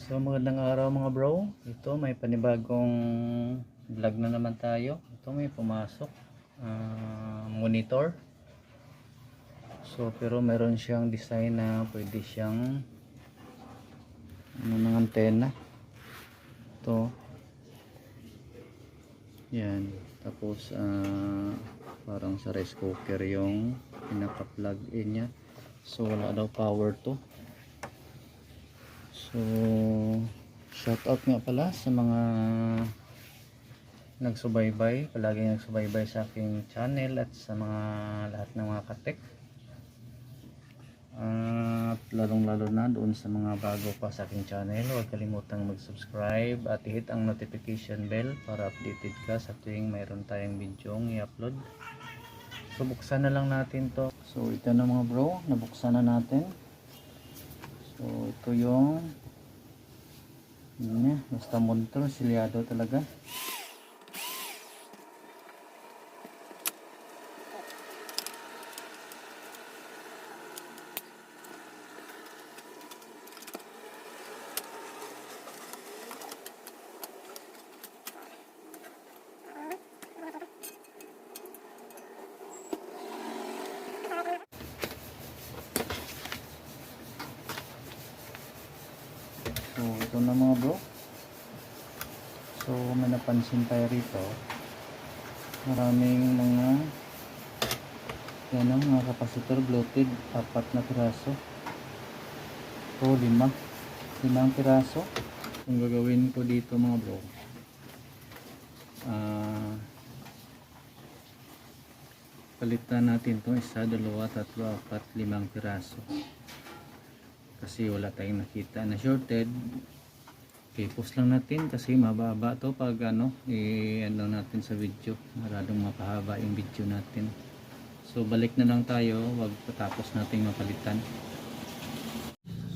So magandang araw mga bro. Ito may panibagong vlog na naman tayo. Ito may pumasok monitor. So pero meron siyang design na pwede siyang ng antena. Ito. Yan. Tapos parang sa rice cooker yung pinaka-plug in niya. So wala daw power to. So shout out nga pala sa mga nagsubaybay, palaging nagsubaybay sa aking channel at sa mga lahat ng mga katek. At lalong lalo na doon sa mga bago pa sa aking channel, huwag kalimutang mag-subscribe at i-hit ang notification bell para updated ka sa tuwing mayroon tayong videong i-upload. So buksan na lang natin to. So ito na mga bro, nabuksan na natin. So ito yung basta monitor, silyado talaga. So ito na mga bro. So may napansin tayo rito, maraming mga yan ang mga capacitor bloated, 4 na piraso. So 5 piraso. Ang gagawin ko dito mga bro, palitan natin to 1, 2, 3, 4, 5 piraso. Kasi wala tayong nakita na shorted. I-post lang natin kasi mababa to pag ano natin sa video, maradong mapahaba yung video natin. So balik na lang tayo, wag patapos nating mapalitan.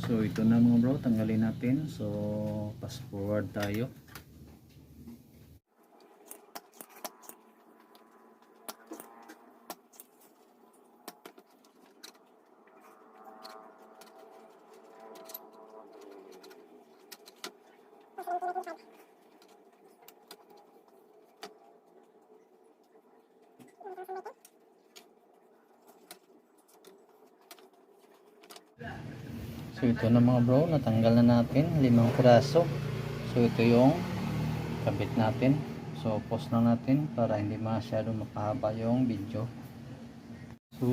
So ito na mga bro, tanggalin natin. So fast forward tayo. So ito na mga bro, natanggal na natin 5 piraso. So ito yung kabit natin. So pause na natin para hindi masyado mapahaba yung video. So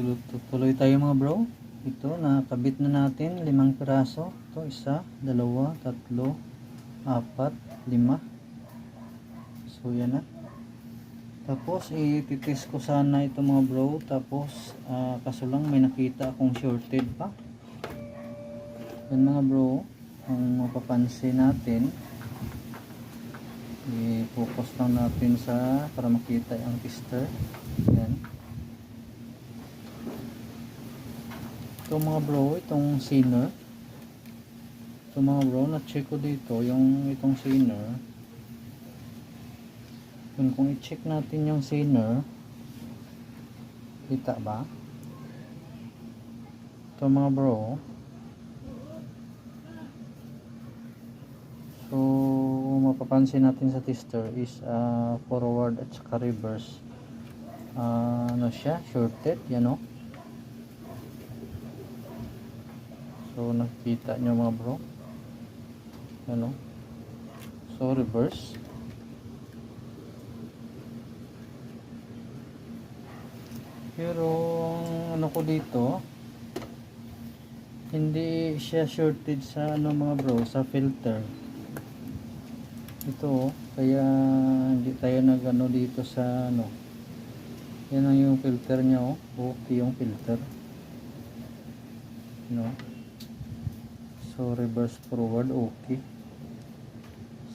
tuloy tayo mga bro. Ito nakabit na natin 5 piraso. Ito 1, 2, 3, 4, 5. So yan na. Tapos ititest ko sana ito mga bro. Tapos kaso lang may nakita akong shorted pa. Yan mga bro, ang mapapansin natin, i-focus lang natin sa para makita yung tester. Yan. Ito mga bro, itong zener. Ito mga bro, na-check ko dito yung itong zener. Kung i-check natin yung zener, kita ba? Ito mga bro. So mapapansin natin sa tester is forward at saka reverse, ano siya, shorted, yan o. So nakikita nyo mga bro, yan o. So reverse, pero ano ko dito, hindi siya shorted sa ano mga bro, sa filter. Ito kaya hindi tayo nagano dito sa ano. Yan ang yung filter niya oh. Okay yung filter. No. So reverse forward okay.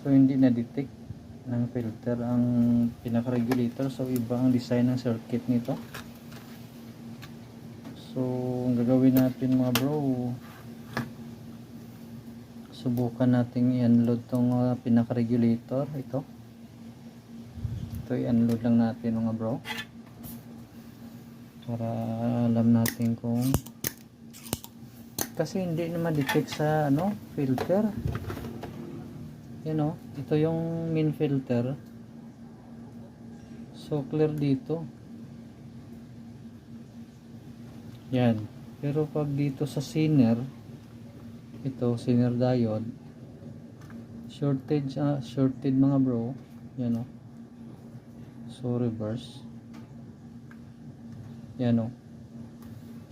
So hindi na detect ng filter ang pinaka regulator. So iba ang design ng circuit nito. So ang gagawin natin mga bro, subukan natin i-unload tong pinaka-regulator. Ito i-unload lang natin mga bro para alam natin kung kasi hindi naman detect sa ano filter. Yan o, ito yung main filter. So clear dito. Yan. Pero pag dito sa Zener, ito Zener diode, shorted mga bro. Yan o. So reverse. Yan o.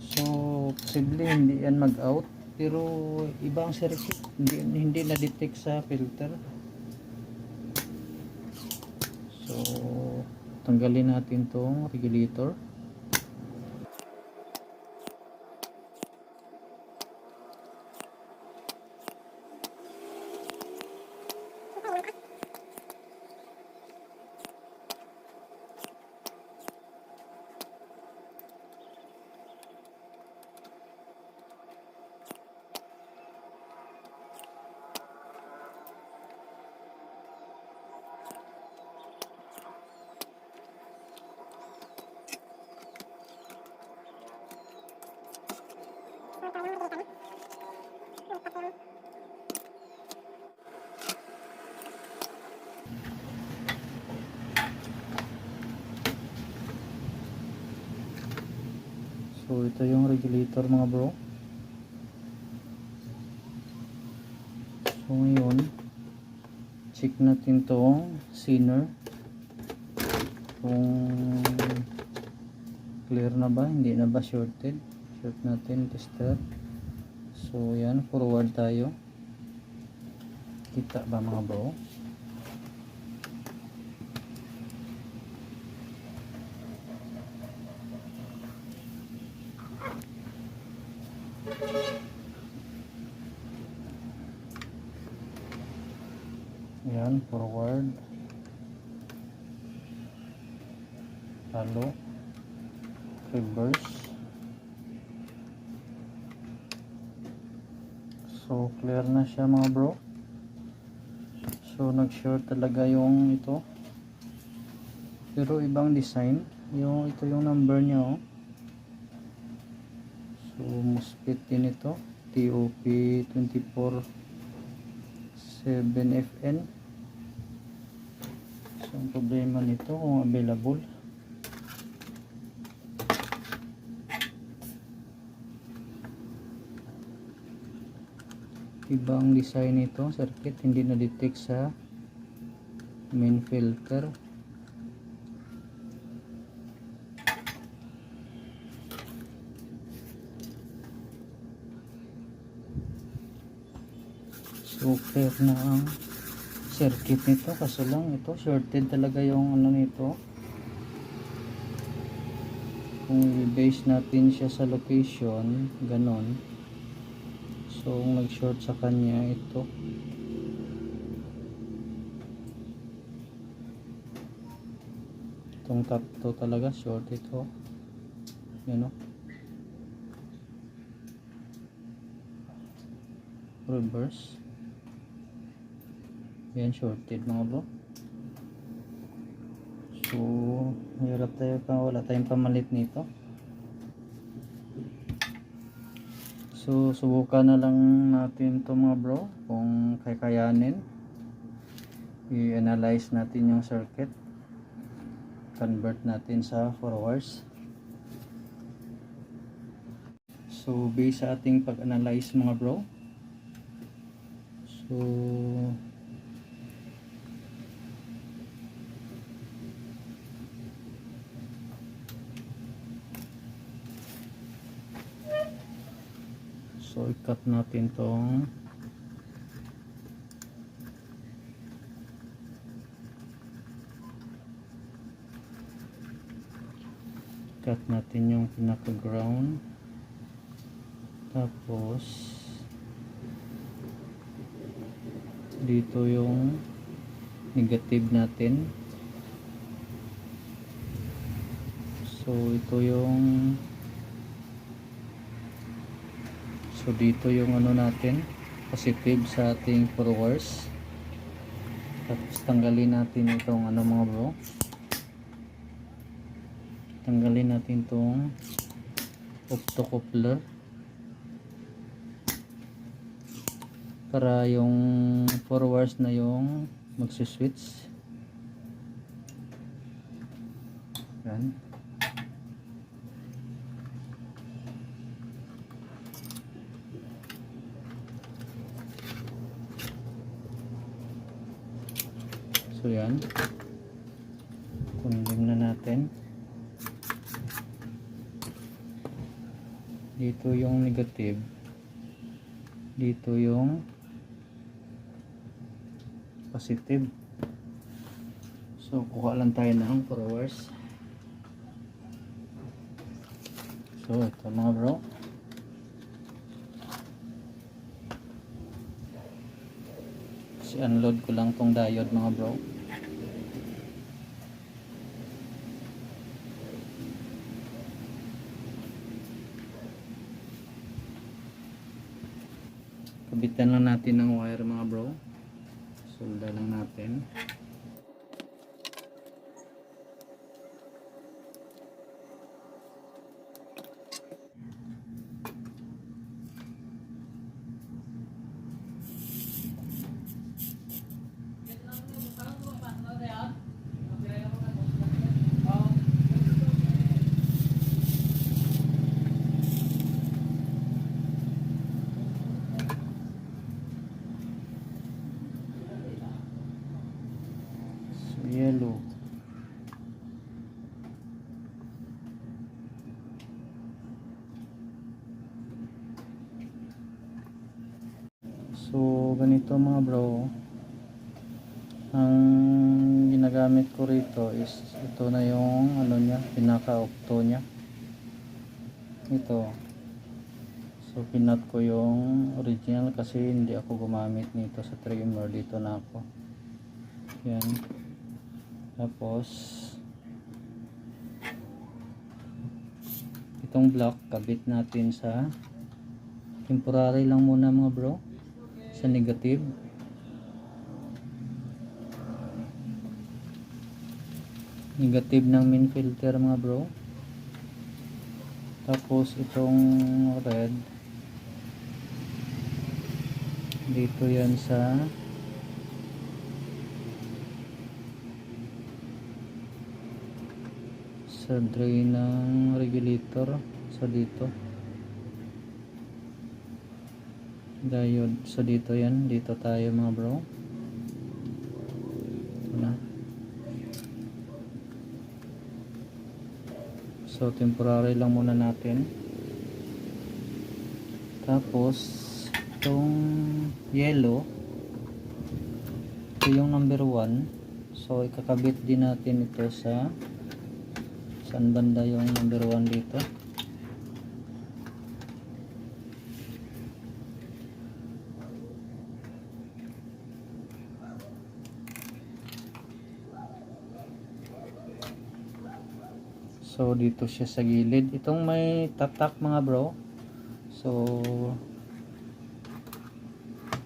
So posible hindi yan mag-out, pero ibang circuit, hindi na-detect sa filter. So tanggalin natin tong regulator. So ito yung regulator mga bro. So ngayon check natin tong Zener kung clear na ba, hindi na ba shorted. Short natin tester. So yan, forward tayo. Kita ba mga bro? Yan, forward, halo, reverse. So clear na siya mga bro. So nag-short talaga yung ito, pero ibang design. Yung ito yung number niya oh. So MOSFET din ito, TOP 247FN. So ang problema nito kung available. Ibang design nito, circuit, hindi na detect sa main filter. So clear na ang circuit nito, kaso lang ito shorted talaga yung ano nito. Kung i-base natin siya sa location, ganon. So nag-short sa kanya ito. Itong top to talaga short ito. Yan o. Reverse. Yan, shorted mga bro. So hirap tayo pa, wala tayong pamalit nito. So subukan na lang natin to mga bro, kung kakayanin. I-analyze natin yung circuit, convert natin sa forwards. So based sa ating pag-analyze mga bro, so i-cut natin tong yung pinaka ground, tapos dito yung negative natin. So ito yung, so dito yung ano natin, positive sa ating forwards. Tapos tanggalin natin itong ano mga bro, tanggalin natin itong optocoupler. para yung 4 wires na yung magsi-switch. Yan. So yan, kundim na natin. Dito yung negative, dito yung positive. So kuha lang tayo ng 4 wires. So ito mga bro, unload ko lang tong diode mga bro. Kabitan lang natin ng wire mga bro. Solda lang natin. Yellow, so ganito mga bro, ang ginagamit ko rito is ito na yung ano niya, pinaka octo nya ito. So pinat ko yung original kasi hindi ako gumamit nito sa trimmer, dito na ako. Yan. Tapos itong block kabit natin sa temporary lang muna mga bro, sa negative. Negative ng main filter mga bro. Tapos itong red dito yan sa drain ng regulator. So dito diode, so dito yan, dito tayo mga bro. Ito na. So temporary lang muna natin. Tapos itong yellow, ito yung number 1. So ikakabit din natin ito sa saan banda yung number 1 dito. So dito siya sa gilid. Itong may tatak mga bro. So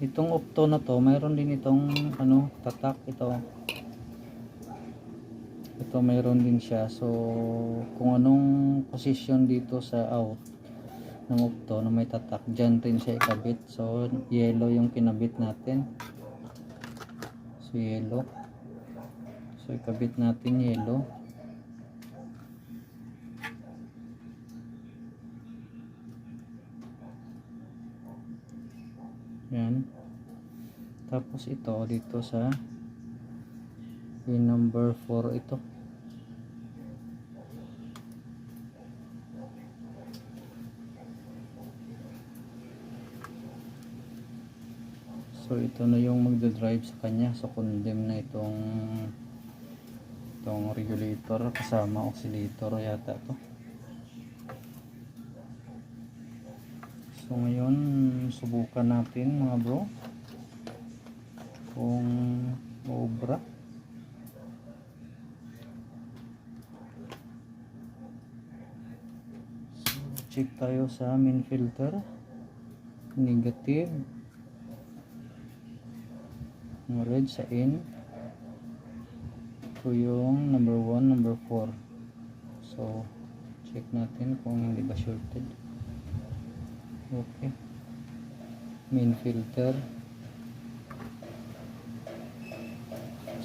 itong opto na to, mayroon din itong ano, tatak ito. Ito mayroon din siya. So kung anong position dito sa out ng opto na may tatak, dyan rin siya ikabit. So yellow yung kinabit natin. So yellow. So ikabit natin yellow. Yan. Tapos ito dito sa pin number 4 ito. So ito na yung magdadrive sa kanya. So condemn na itong regulator kasama oscillator yata to. So ngayon subukan natin mga bro kung obra. So check tayo sa main filter, negative, red sa in. Ito yung number 1, number 4. So check natin kung hindi ba shorted. Okay, main filter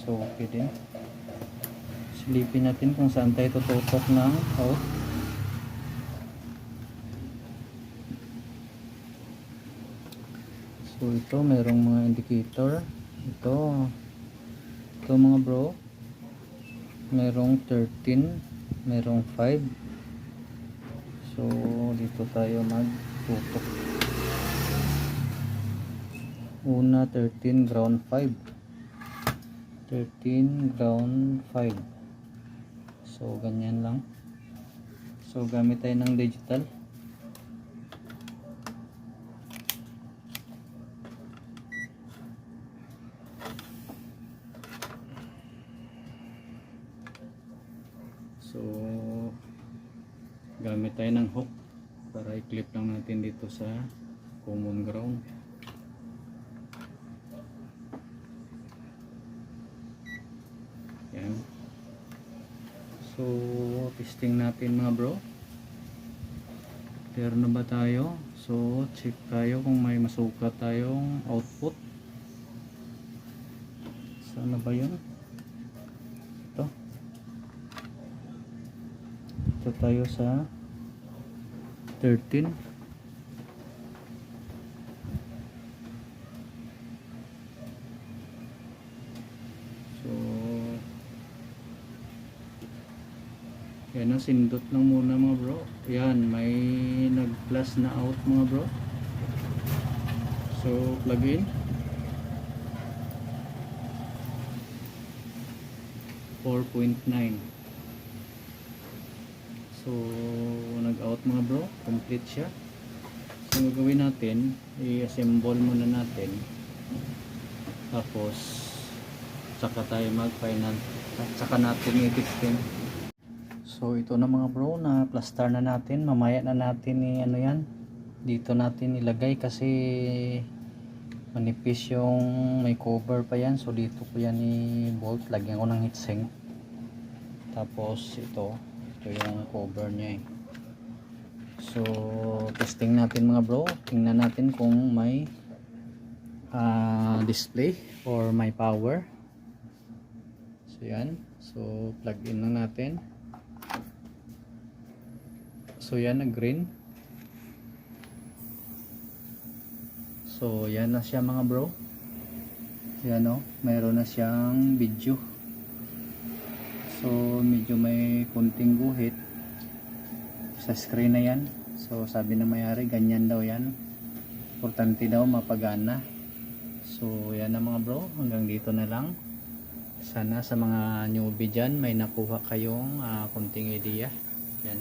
So okay din. Silipin natin kung saan tayo tututok ng out. So ito merong mga indicator. Ito mga bro, merong 13, merong 5. So dito tayo magtutok. Una 13 ground 5, 13 ground 5. So ganyan lang. So gamit tayo ng digital. So gamit tayo ng hook para i-clip lang natin dito sa common ground. Yan. So testing natin mga bro. Clear na ba tayo? So check tayo kung may masukat tayong output. Sana ba yun? Ito tayo sa 13. So yan, sindot lang muna mga bro. Yan, may nag plus na out mga bro. So plug in. $4.9. So nag-out mga bro, complete siya. So ang gagawin natin, i-assemble muna natin. Tapos saka tayo mag-final at saka natin i-testing. So ito na mga bro, na plaster na natin. Mamaya na natin ano yan, dito natin ilagay kasi manipis yung may cover pa yan. So dito ko yan i-bolt, lagyan ko ng heatsink. Tapos ito yung cover niya So testing natin mga bro, tingnan natin kung may display or may power. So yan, so plug in lang natin. So yan, na green. So yan na siya mga bro. Yan o, mayroon na siyang video. So medyo may kunting guhit sa screen na yan. So sabi na may-ari, ganyan daw yan. Importante daw mapagana. So yan na mga bro, hanggang dito na lang. Sana sa mga newbie dyan may nakuha kayong kunting idea. Yan.